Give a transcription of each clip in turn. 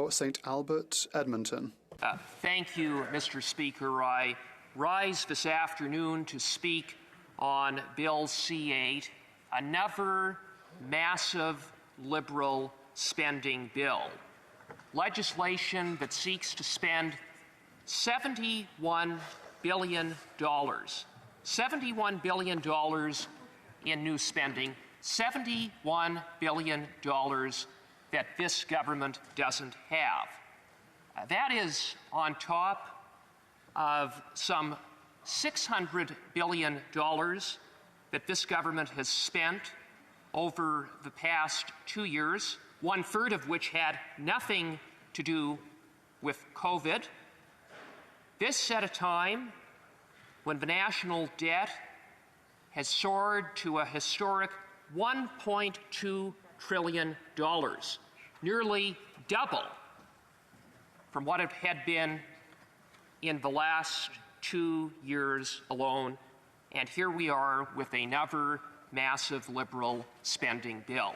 St. Albert, Edmonton. Thank you, Mr. Speaker. I rise this afternoon to speak on Bill C-8, another massive Liberal spending bill. Legislation that seeks to spend $71 billion. $71 billion in new spending, $71 billion that this government doesn't have. That is on top of some $600 billion that this government has spent over the past 2 years, 1/3 of which had nothing to do with COVID. This at a time when the national debt has soared to a historic $1.2 trillion, nearly double from what it had been in the last 2 years alone. And here we are with another massive Liberal spending bill.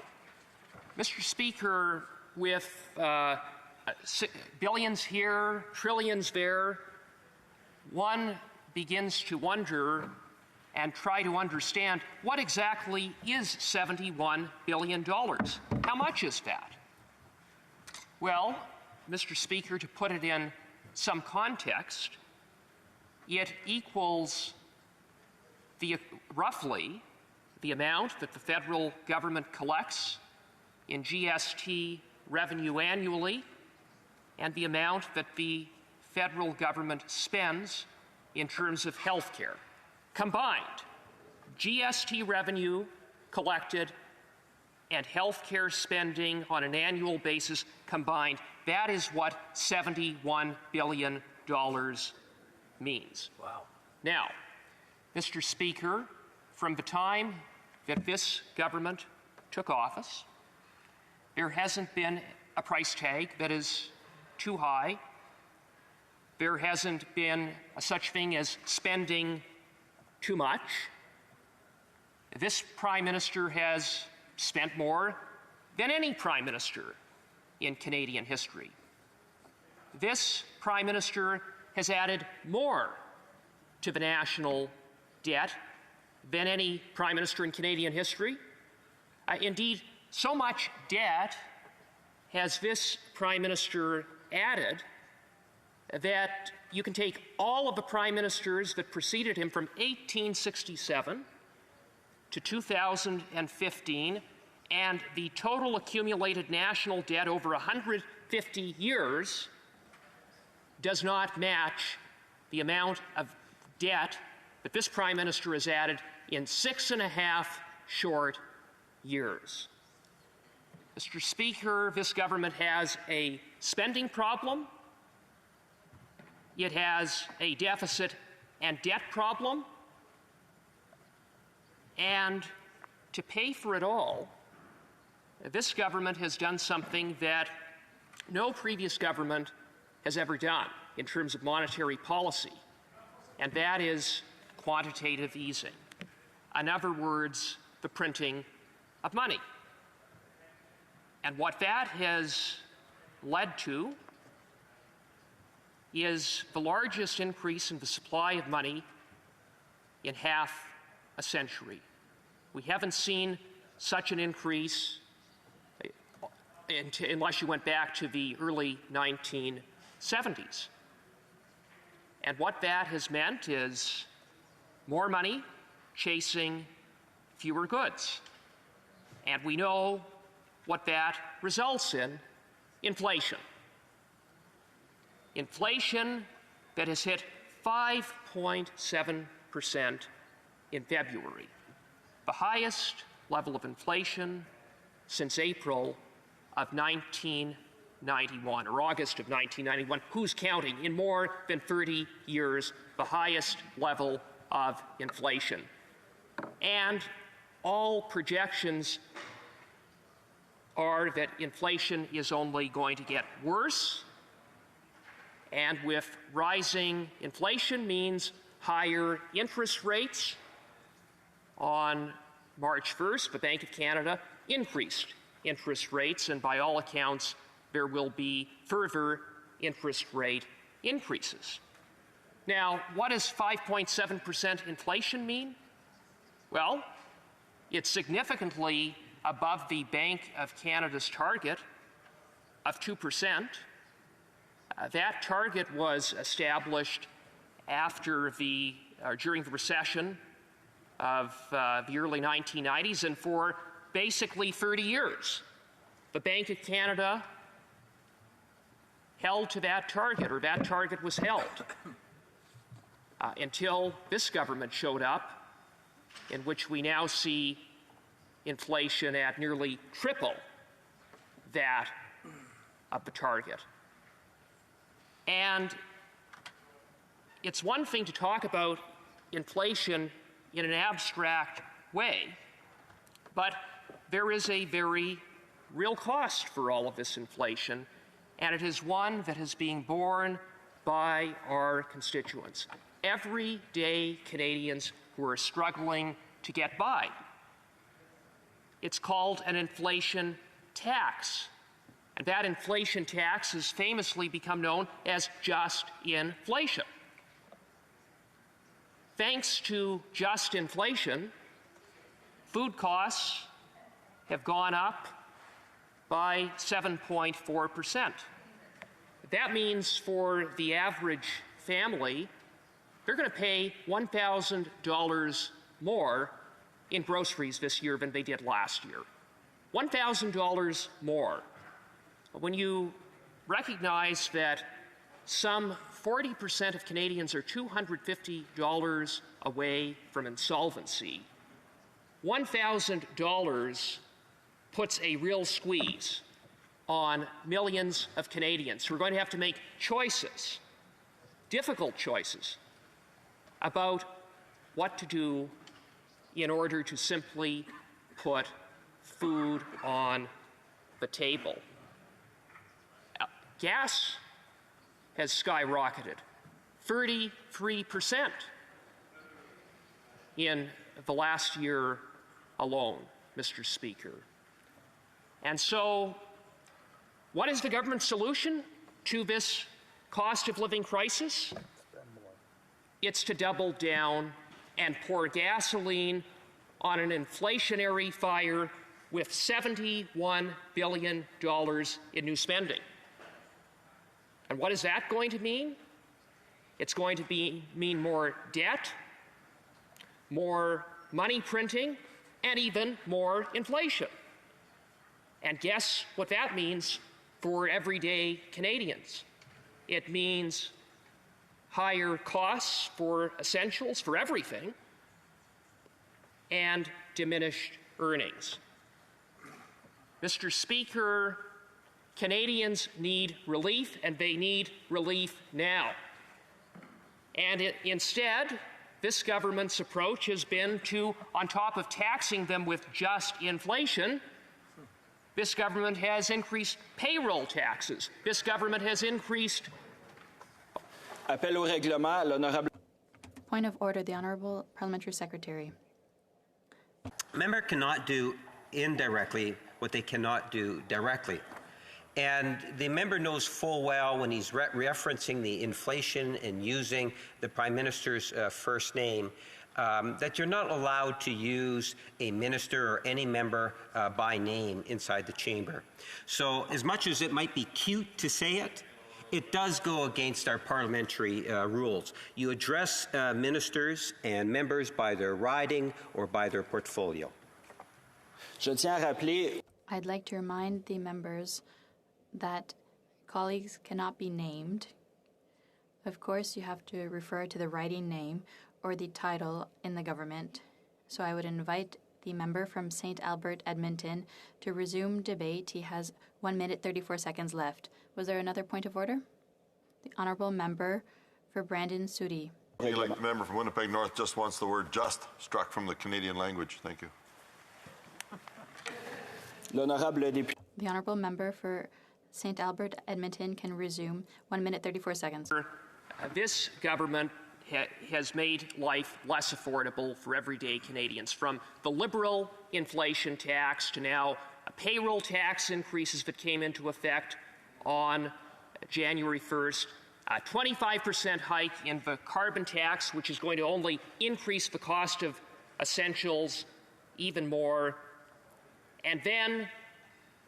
Mr. Speaker, with billions here, trillions there, one begins to wonder and try to understand what exactly is $71 billion. How much is that? Well, Mr. Speaker, to put it in some context, it equals roughly the amount that the federal government collects in GST revenue annually and the amount that the federal government spends in terms of health care. Combined, GST revenue collected and health care spending on an annual basis combined, that is what $71 billion means. Wow. Now, Mr. Speaker, from the time that this government took office, there hasn't been a price tag that is too high. There hasn't been a such thing as spending too much. This Prime Minister has spent more than any Prime Minister in Canadian history. This Prime Minister has added more to the national debt than any Prime Minister in Canadian history. Indeed, so much debt has this Prime Minister added that you can take all of the Prime Ministers that preceded him from 1867 to 2015, and the total accumulated national debt over 150 years does not match the amount of debt that this Prime Minister has added in 6.5 short years. Mr. Speaker, this government has a spending problem. It has a deficit and debt problem. And to pay for it all, this government has done something that no previous government has ever done in terms of monetary policy, and that is quantitative easing. In other words, the printing of money. And what that has led to is the largest increase in the supply of money in half a century. We haven't seen such an increase unless you went back to the early 1970s. And what that has meant is more money chasing fewer goods. And we know what that results in: inflation. Inflation that has hit 5.7% in February, the highest level of inflation since April of 1991, or August of 1991. Who's counting? In more than 30 years, the highest level of inflation. And all projections are that inflation is only going to get worse, and with rising inflation means higher interest rates. On March 1st, the Bank of Canada increased interest rates, and by all accounts, there will be further interest rate increases. Now, what does 5.7% inflation mean? Well, it's significantly above the Bank of Canada's target of 2%. That target was established during the recession of the early 1990s, and for basically 30 years, the Bank of Canada held to that target, or that target was held, until this government showed up, in which we now see inflation at nearly triple that of the target. And it's one thing to talk about inflation in an abstract way, but there is a very real cost for all of this inflation, and it is one that is being borne by our constituents, everyday Canadians who are struggling to get by. It's called an inflation tax. And that inflation tax has famously become known as just inflation. Thanks to just inflation, food costs have gone up by 7.4%. That means for the average family, they're going to pay $1,000 more in groceries this year than they did last year. $1,000 more. When you recognize that some 40% of Canadians are $250 away from insolvency, $1,000 puts a real squeeze on millions of Canadians who are going to have to make choices, difficult choices, about what to do in order to simply put food on the table. Gas has skyrocketed 33% in the last year alone, Mr. Speaker. And so, what is the government's solution to this cost of living crisis? It's to double down and pour gasoline on an inflationary fire with $71 billion in new spending. And what is that going to mean? It's going to mean more debt, more money printing, and even more inflation. And guess what that means for everyday Canadians? It means higher costs for essentials, for everything, and diminished earnings. Mr. Speaker, Canadians need relief, and they need relief now. And instead, this government's approach has been to, on top of taxing them with just inflation, this government has increased payroll taxes. This government has increased... Appel au règlement, l'honorable... Point of order, the Honourable Parliamentary Secretary. A member cannot do indirectly what they cannot do directly. And the member knows full well when he's referencing the inflation and using the Prime Minister's first name that you're not allowed to use a minister or any member by name inside the chamber. So as much as it might be cute to say it, it does go against our parliamentary rules. You address ministers and members by their riding or by their portfolio. Je tiens à rappeler... I'd like to remind the members that colleagues cannot be named. Of course, you have to refer to the writing name or the title in the government. So I would invite the member from St. Albert, Edmonton, to resume debate. He has 1 minute, 34 seconds left. Was there another point of order? The Honourable Member for Brandon Sudi. I'd like the member from Winnipeg North just wants the word just struck from the Canadian language. Thank you. L'honorable député. The Honourable Member for St. Albert, Edmonton can resume. 1 minute, 34 seconds. This government has made life less affordable for everyday Canadians, from the Liberal inflation tax to now payroll tax increases that came into effect on January 1st, a 25% hike in the carbon tax, which is going to only increase the cost of essentials even more, and then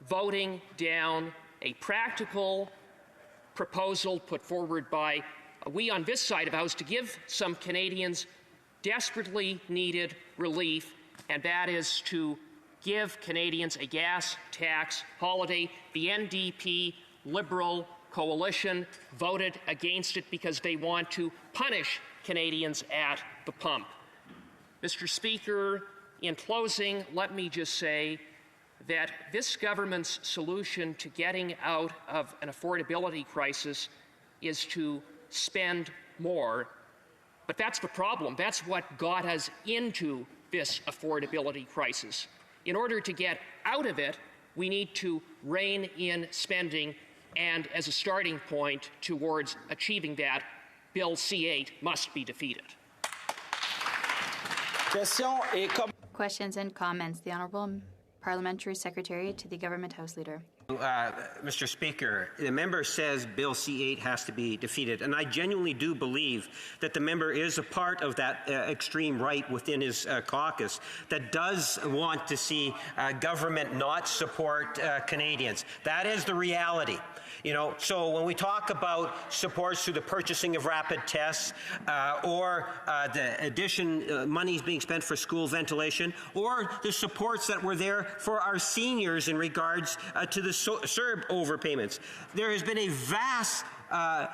voting down a practical proposal put forward by we on this side of the House to give some Canadians desperately needed relief, and that is to give Canadians a gas tax holiday. The NDP Liberal coalition voted against it because they want to punish Canadians at the pump. Mr. Speaker, in closing, let me just say that this government's solution to getting out of an affordability crisis is to spend more. But that's the problem. That's what got us into this affordability crisis. In order to get out of it, we need to rein in spending, and as a starting point towards achieving that, Bill C-8 must be defeated. Questions and comments. The Honourable Parliamentary Secretary to the Government House Leader. Mr. Speaker, the member says Bill C-8 has to be defeated, and I genuinely do believe that the member is a part of that extreme right within his caucus that does want to see government not support Canadians. That is the reality. You know, so when we talk about supports through the purchasing of rapid tests or the addition monies being spent for school ventilation, or the supports that were there for our seniors in regards to the CERB overpayments, there has been a vast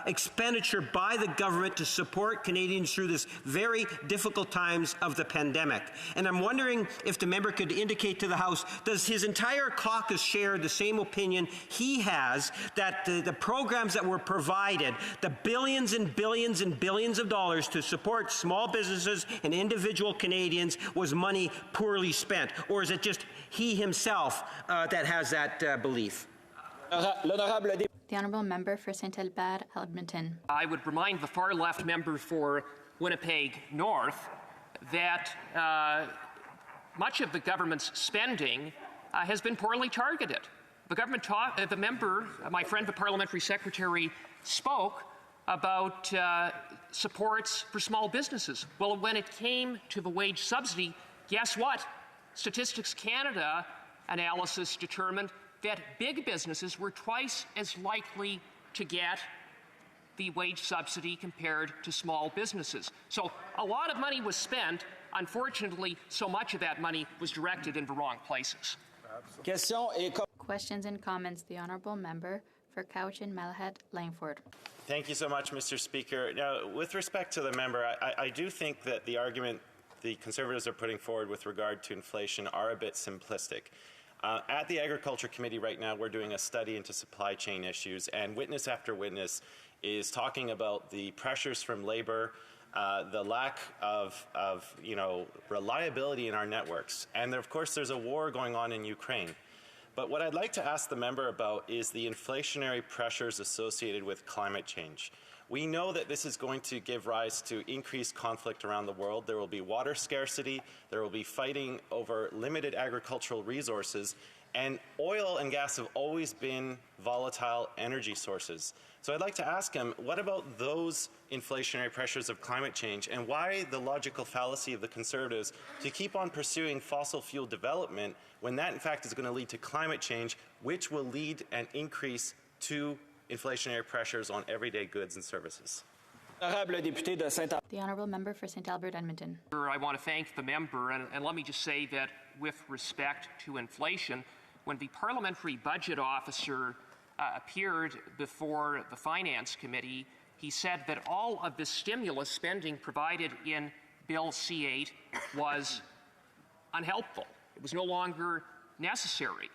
expenditure by the government to support Canadians through this very difficult times of the pandemic. And I'm wondering if the member could indicate to the House, does his entire caucus share the same opinion he has, that the programs that were provided, the billions and billions and billions of dollars to support small businesses and individual Canadians was money poorly spent? Or is it just he himself that has that belief? The Honourable Member for St. Albert, Edmonton. I would remind the far-left member for Winnipeg North that much of the government's spending has been poorly targeted. The government the member, my friend the Parliamentary Secretary, spoke about supports for small businesses. Well, when it came to the wage subsidy, guess what? Statistics Canada analysis determined that big businesses were twice as likely to get the wage subsidy compared to small businesses. So a lot of money was spent. Unfortunately, so much of that money was directed in the wrong places. Questions and comments. The Honourable Member for Cowichan, Malahat, Langford. Thank you so much, Mr. Speaker. Now, with respect to the member, I do think that the argument the Conservatives are putting forward with regard to inflation are a bit simplistic. At the Agriculture Committee right now, we're doing a study into supply chain issues, and witness after witness is talking about the pressures from labor, the lack of reliability in our networks. And of course, there's a war going on in Ukraine. But what I'd like to ask the member about is the inflationary pressures associated with climate change. We know that this is going to give rise to increased conflict around the world. There will be water scarcity, there will be fighting over limited agricultural resources, and oil and gas have always been volatile energy sources. So I'd like to ask him, what about those inflationary pressures of climate change, and why the logical fallacy of the Conservatives to keep on pursuing fossil fuel development when that in fact is going to lead to climate change, which will lead an increase to inflationary pressures on everyday goods and services? The Honourable Member for St. Albert, Edmonton. I want to thank the member, and let me just say that with respect to inflation, when the Parliamentary Budget Officer appeared before the Finance Committee, he said that all of the stimulus spending provided in Bill C-8 was unhelpful. It was no longer necessary.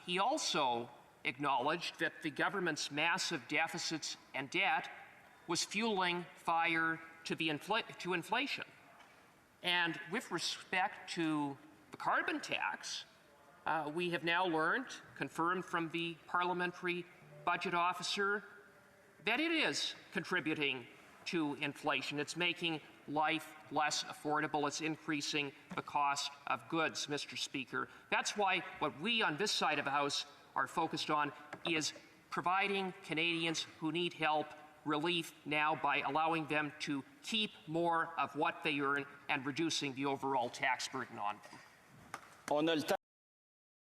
He also acknowledged that the government's massive deficits and debt was fueling fire to inflation. And with respect to the carbon tax, we have now learned, confirmed from the Parliamentary Budget Officer, that it is contributing to inflation. It's making life less affordable. It's increasing the cost of goods, Mr. Speaker. That's why what we on this side of the House are focused on is providing Canadians who need help relief now by allowing them to keep more of what they earn and reducing the overall tax burden on them. On a le temps